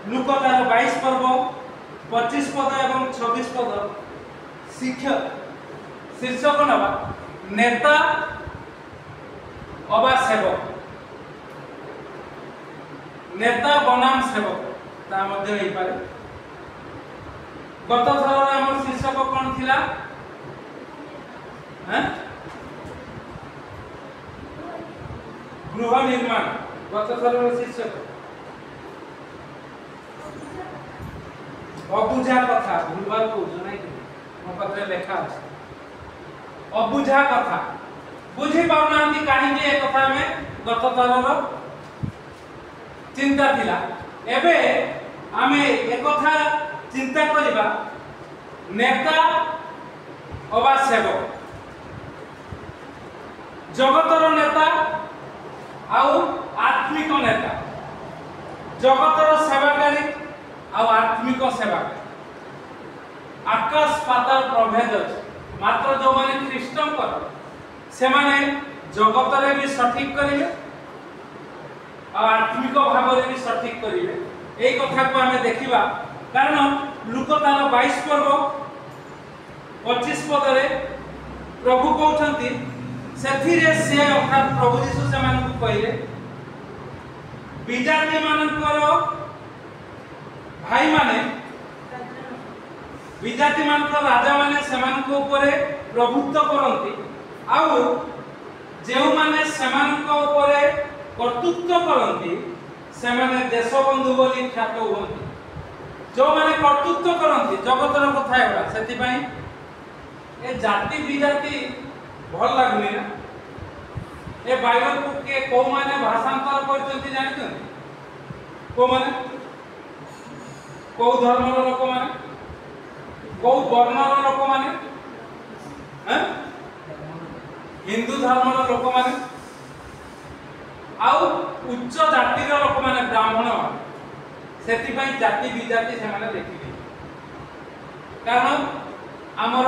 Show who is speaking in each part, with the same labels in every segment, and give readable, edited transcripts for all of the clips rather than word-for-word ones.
Speaker 1: लुकतार 22 पर्व 25 पद एवं 26 पद शीर्षक नवा नेता अबा सेवक नेता बनाम सेवक ता मध्य होई पारे। गत थर हमर शीर्षक कोन थिला गृह निर्माण गत थर शीर्षक अबुझा कथा भूलभाल को जनाई मो पत्र लेखा अछि अबुझा कथा बुझी पाउनांती काहे ए कथा में गत थरर चिंता थिला। एबे आमे ए कथा चिंता करिबा नेता अबा सेवक जगतर नेता आउ आत्मिक नेता जगतर सेवाकारी आउ आत्मिक सेवाकारी आकाश पाताल प्रभेद अछि। मात्र जो माने ख्रीष्टन कर से माने जगतरे भी सठिक करिवे और आत्मिक भाव भी सठिक करिवे। एई कथा को हमें देखिबा कारण लुकतार 22 पर्व 25 पद रे प्रभु कहउछंती सेथिरे से अर्थात प्रभु यीशु से मान को कहिले विजाति मानकर भाई माने विजाति मानकर राजा माने समान को ऊपर प्रभुत्व करंती आउ जेउ माने समान को ऊपर कर्तृत्व करंती से माने देशबंधु बोली ख्यात होंती। जो माने कर्तृत्व करंती जगतर कथा एबा सेति पई ए जाति विजाति भल लागुनी ना। ए बाइबल को के को माने भाषांतर करचंती जानिछन को माने को धर्मर लोक माने को वर्णर लोक माने हिंदू धर्मर लोक माने आउ उच्च जातिर लोक माने ब्राह्मण सेति पई जाति विजाति से माने देखिबे कारण हमर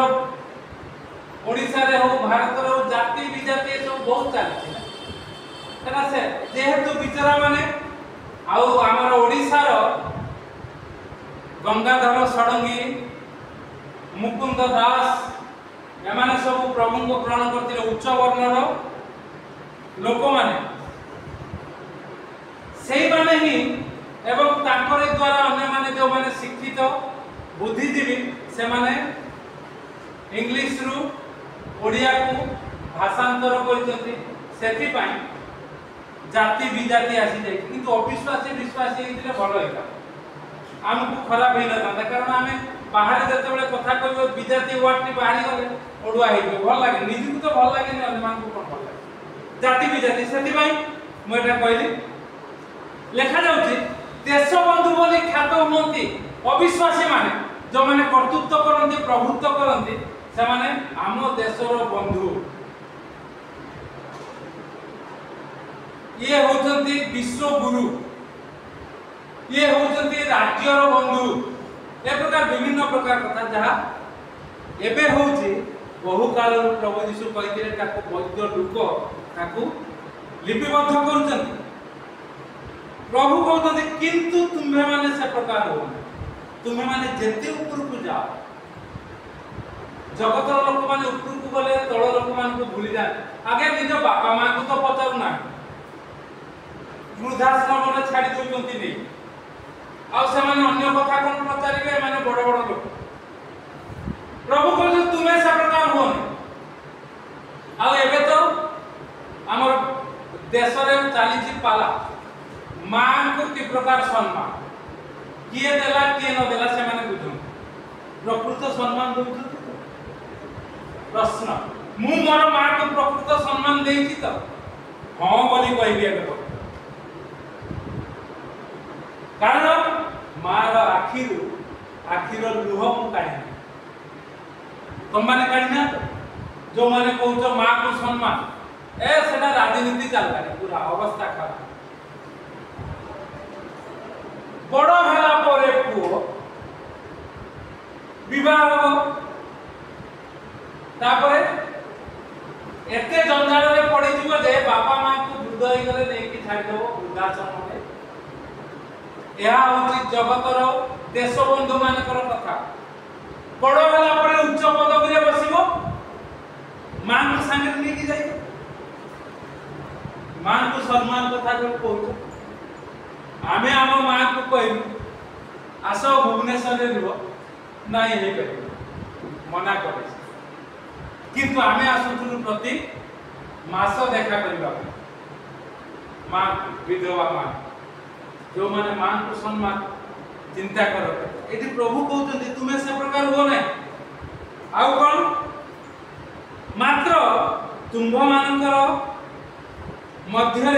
Speaker 1: ओडिसा रे हो भारत रे जाति विजाति सब बहुत चलछि कना से जेहेतु बिचारा माने आउ हमर ओडिसा रो गंगाधर षडंगी मुकुंद दास एमाने सब प्रभु को ग्रहण करथिले उच्च वर्णर लोक माने सेही माने ही एवं तांकरे द्वारा अन्य माने जो माने शिक्षित बुद्धिजीवी से माने इंग्लिश रु ओडिया को भाषांतर करथि सेति पई जाति विजाति आसी जाय किंतु अविश्वासी विश्वासी इतने भलो हेता हमको खराब होई न कारण आमे बाहर जते बेले कथा कहबो विजाति वर्ड बाहरी गले ओडुआ हेबो भल लागे निजी तो भल लागे न मान को कोन भल लागे जाति विजाति सेति पई म एटा कहली लेखा जाउची देशबंधु बोली ख्यात होंती अविश्वासी माने जो माने कर्तृत्व करंती प्रभुत्व करंती से माने आम देशर बंधु ये होचंती विश्व गुरु ये होचंती राज्यर बंधु ए प्रकार विभिन्न प्रकार कथा जहा एबे होची बहु काल प्रभु यीशु कहिथिले ताको वैद्य लोक ताको लिपिबद्ध करूचंती प्रभु कहते किंतु तुम्हें माने से प्रकार हो तुम्हें माने जेते ऊपर को जाओ जगतर लोक माने ऊपर को गले तळ लोक मान को भूली जाए आगे निज बापा मां को तो पचारू ना वृद्धाश्रम रे छाड़ी दोचंती नहीं आ से माने अन्य कथा कोन पचारिबे माने बड़ बड़ लोक प्रभु कहते तुम्हें से प्रकार हो आ एबे तो हमर देश रे चाली छि पाला मां को कि प्रकार सम्मान किए देला किए न देला से माने बुझो प्रकृत सम्मान दउछ प्रश्न मु मोर मां को प्रकृत सम्मान देइछि त हां बोली कहबी एबे कारण मार आखिर लुह मु काढी तुम माने काढी ना जो माने कहउछ मां को सम्मान ए सेटा राजनीति चलता पूरा अवस्था खराब बड़ हेला परे पुओ विवाह तापरे एते जंजाल रे पड़ी जीव जे बापा मां को वृद्ध होई गले नै कि छाड़ देबो वृद्धाश्रम रे यह हूँ जगतर देश बंधु मानकर कथा बड़ है उच्च पदवी बसो माँ को सांगे लेकिन जाए माँ को सम्मान कथा जो कह आम आम माँ को कहलु आस भुवनेश्वर रुह ना मना कर किंतु आम आसुलु प्रति मास देखा करने माँ विधवा माँ जो माने माँ को सम्मान चिंता कर ये प्रभु कहते तुम्हें से प्रकार हो ना आउ कौन मात्र तुम्भ मानकर मध्य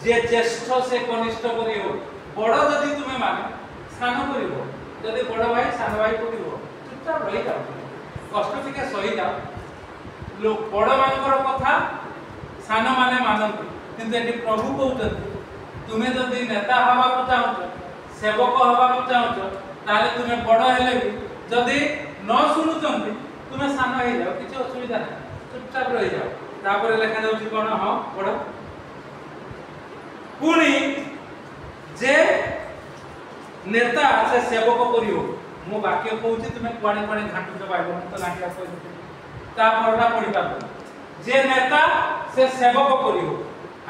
Speaker 1: जे ज्येष्ठ से कनिष्ठ कर बड़ जदि तुम्हें माने स्नान कर जदि बड़ भाई सान भाई कर चुपचाप रही जाओ कष्ट टिके सही जाओ लोग बड़ मानकर कथा सान माने मानती किंतु ये प्रभु कहते तुम्हें जदि नेता हवा को चाहो सेवक हवा को चाहो ताले तुम्हें बड़ हेले भी जदि न शुणुचंती तुम्हें सान हो जाओ किसी असुविधा ना चुपचाप रही जाओ तापर लिखा जाउची कोन हां बड़ पुणी जे नेता से सेवक करियो मो वाक्य कहूची तुम्हें कोणे कोणे घाटू के बाइबल तो लागिया कहू ता परडा पढी पाबो जे नेता से सेवक करियो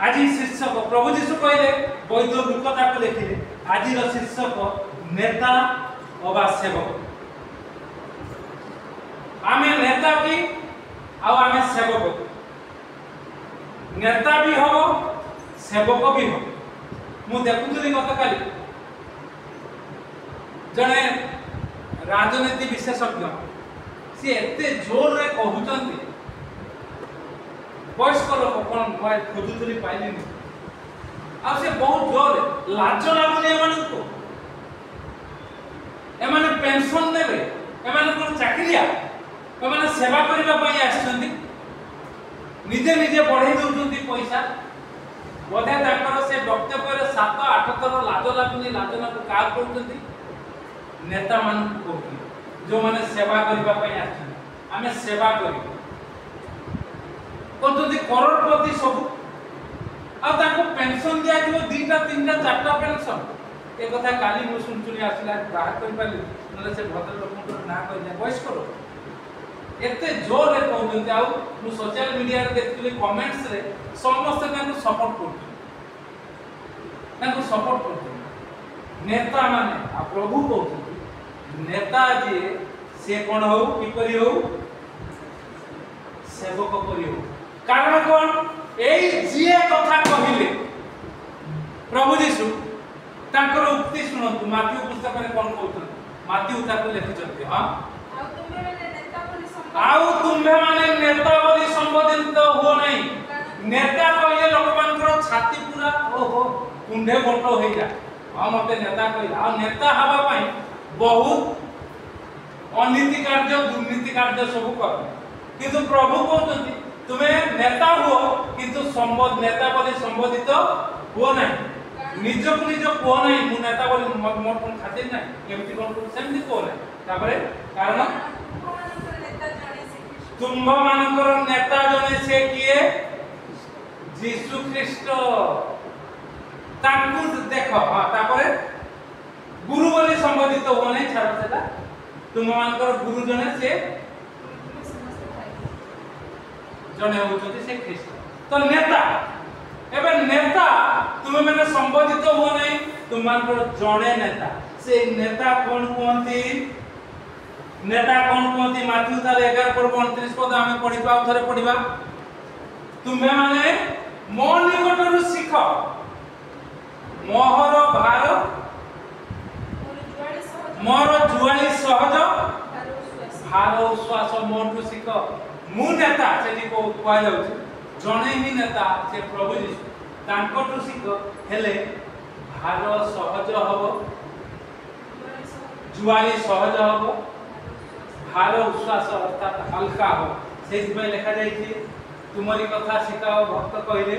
Speaker 1: आज शीर्षक प्रभु जीशु कहले वैध लुकता को लिखिले आज शीर्षक नेता अबा सेवक आमे नेता की आमे सेवक नेता भी हो सेवक भी हो मु देखुली गत काली जने राजनीति विशेषज्ञ सी एते जोर रे कहउचंती वयस्क लोक कौन मैं खोजुली पाइली आ से बहुत जोर लाज लागुनी एमानकु एमाने पेंशन देबे एमाने कोन चाकरिया एमाने सेवा करिबा पई आछंती निजे निजे बढ़ाई दउचंती पैसा बोधे ताकर से वक्तव्य 7-8 थर लाज लागुनी लाज लागु का करचंती नेता मान को जो माने सेवा करिबा पई आछन आमे सेवा करी कोंतुदी करोड़पति सब आ ताको पेंशन दिया जो 2टा 3टा 4टा पेंशन ए कथा काली मु सुनचुनी आसिला बाहर कर पाली नले से भद्र लोक ना कह जाय वॉइस करो एते जोर रे कहउते आ मु सोशल मीडिया रे देखथि कमेंट्स रे समस्त ताको सपोर्ट करते नेता माने आ प्रभु कहउते नेता जे से कोन हो कि करी हो सेवक करी हो कारण कोन एई जिए कथा कहिले प्रभु जीशु तांकर उक्ति सुनतु माथ्यू पुस्तक रे कोन कहउत माथ्यू ताको लिखिचंती हां आउ तुम्हे माने नेता बोली संबोधित हो नहीं नेता कहले लोक मानकर छाती पूरा ओहो कुंडे मोटो हो जा आ मते नेता कहले आ नेता हवा पई बहुत अनीति कार्य दुर्नीति कार्य सब कर किंतु प्रभु कहते तुम्हें नेता हो किंतु संबोध नेता बोली संबोधित हो नहीं निज को निज को नहीं मु नेता बोली मोर कोन खातिर नहीं केमति कोन सेमति को नहीं तापरे कारण तुम्भ मानकर नेता जने से किए यीशु ख्रीष्ट ताकू देखो हां तापरे गुरु बोली संबोधित हो नहीं छाड़ सेटा तुम मानकर गुरु जने से जने होचोती से ख्रीष्ट तो नेता एबे नेता तुम माने संबोधित हो नहीं तुम मानकर जने नेता से नेता कोन कोंती नेता कोन कोंती माथ्यू थारे 11:29 पद आमे पढि पाउ थरे पढिबा तुमे माने मो निकटरु सिख मोहर भार मोर जुआली सहज भार उश्वास मोटु सिख मु नेता सेठी को कहै जाउछ जणे ही नेता से प्रभु जीशु तांकटु सिख हेले भार सहज हबो जुआली सहज हबो भार उश्वास अर्थात हल्का हो से लिखा जाइए तुमरी कथा शिखाओ भक्त कहले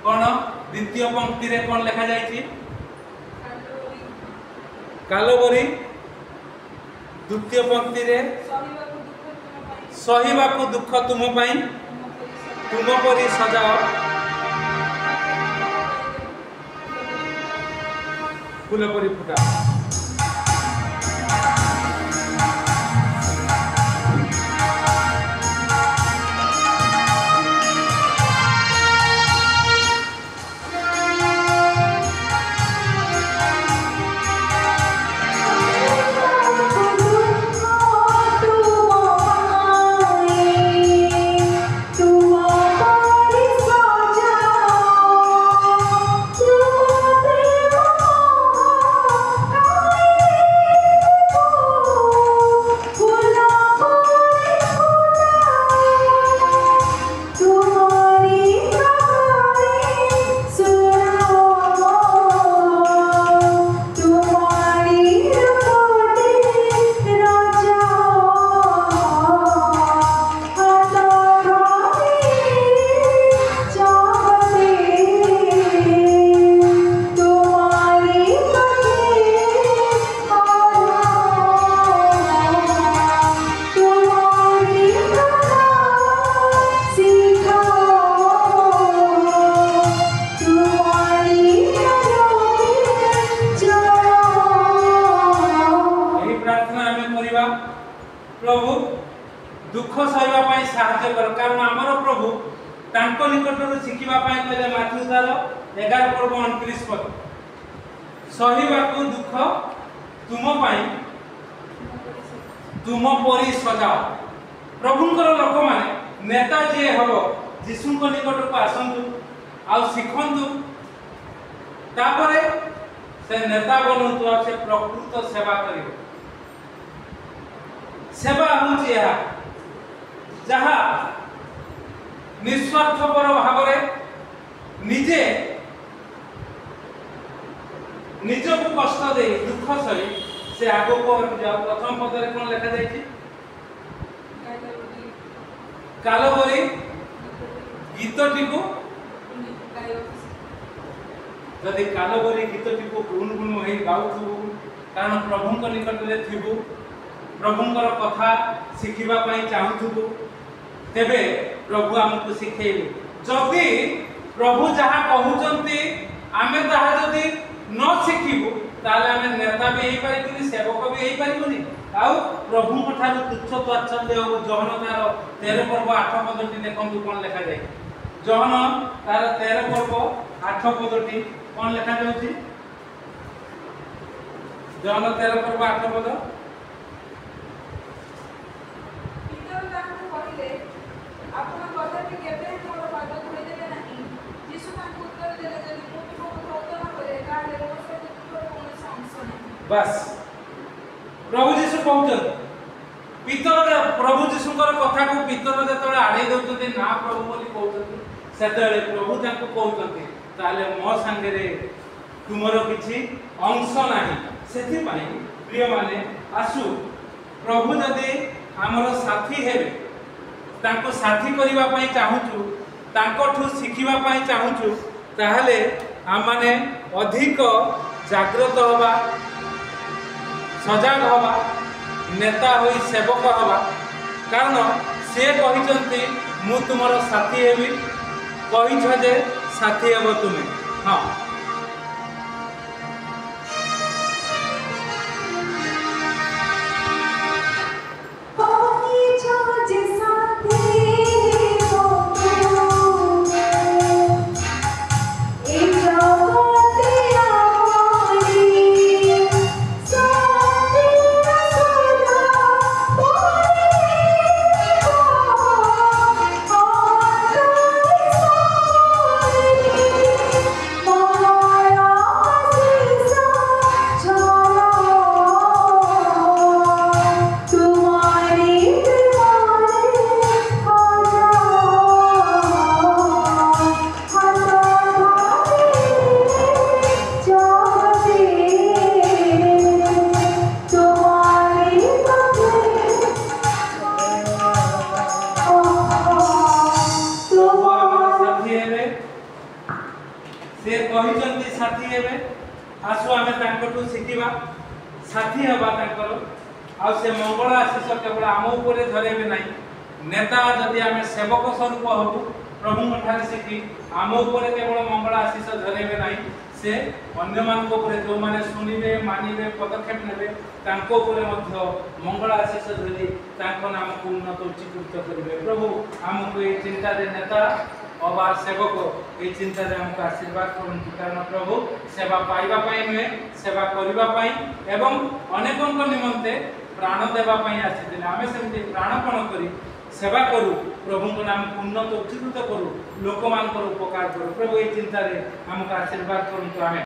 Speaker 1: कौन द्वितीय पंक्ति रे कौन लिखा जाइए कालोबरी द्वितीय पंक्ति रे सहीबाकु दुख तुम पई तुम परी सजाओ फूल परी फुटा। प्रभु दुख सहवा साहाय्य कर कारण आमर प्रभु तांको निकटरू शिखिबा कहले माथ्यू 11 पर्व 29 पद सहवा को दुख तुम परी सजाओ। प्रभुंकर लोक माने नेता जे हबो यीशु को निकट को आसंतु आ शिखंतु तापरे से नेता बनंतु आ से प्रकृत सेवा करिवो। सेवा होची या जहा निस्वार्थपर भाव निजे निजको कष्ट दे दुख सही से आगो को जाओ। प्रथम पदरे कोन लिखा जायछि कालबरी गीतटी को जदि कालबरी गीतटी को गुणगुण होई गाउथु कारण प्रभुंक निकट रे थिबु प्रभुंकर कथा शिखिबा पई चाहुथुबु तेबे प्रभु हमको शिखेबे। जदि प्रभु जहा कहउचंती आमे ताहा जदि न शिखिबु ताले आमे नेता भी हेई पारिबुनी सेवक भी हेई पारिबुनी आ प्रभु कथार तुच्छ ताच्छल्य हो। जहन तार 13 पर्व 8 पदटी देखंतु कोन लिखा जाय जहन तार 13 पर्व 8 पदटी कोन लिखा जाउची जहन 13 पर्व 8 पद बस प्रभु जीशु कहउछन पितर प्रभु जीशुकर कथा को पितर जतले आड़े दउछथि ना प्रभु बोली कहउछथि सेतले प्रभु ताको कहउछथि ताले मो संगे रे तुमरो किछि अंश नाही। सेथि पई प्रिय माने आसु प्रभु जदि हमर साथी हेबे ताको साथी करिबा पई चाहुछु ताकोठु शिखिबा पई चाहुछु ताहले हम माने अधिक जागृत होबा सजाग हवा नेता होई सेवक हवा कारण से कहिचंती मु तुमरो साथी हेबी कहिछ जे साथी हेबो तुमे। हां साथी हेबे आसु आमे तांकटू शिखिबा साथी हबा तांकर आ से मंगल आशीष केवल आम ऊपर धरेबे नाही नेता जदि आमे सेवक स्वरूप हबु प्रभु ठारे शिखी आम ऊपर केवल मंगल आशीष धरेबे नाही से अन्य मानक उपरे जो माने सुनिबे मानिबे पदक्षेप नेबे तांको उपरे मध्य मंगल आशीष धरी तांको नाम को उन्नत उच्चीकृत करिवे। प्रभु हमको ये चिंता दे नेता अबा सेवक ये चिंता दे हमको आशीर्वाद करंतु कारण प्रभु सेवा पाइबा पाई नुहे सेवा करिबा पाई एवं अनेकन निमंते प्राण देवा पाई आसीथिले आमे सेमति प्राणपण करी सेवा करू प्रभु को नाम उन्नत उच्चीकृत करू लोक मान उपकार करू। प्रभु ये चिंता रे हमको आशीर्वाद करंतु आमे।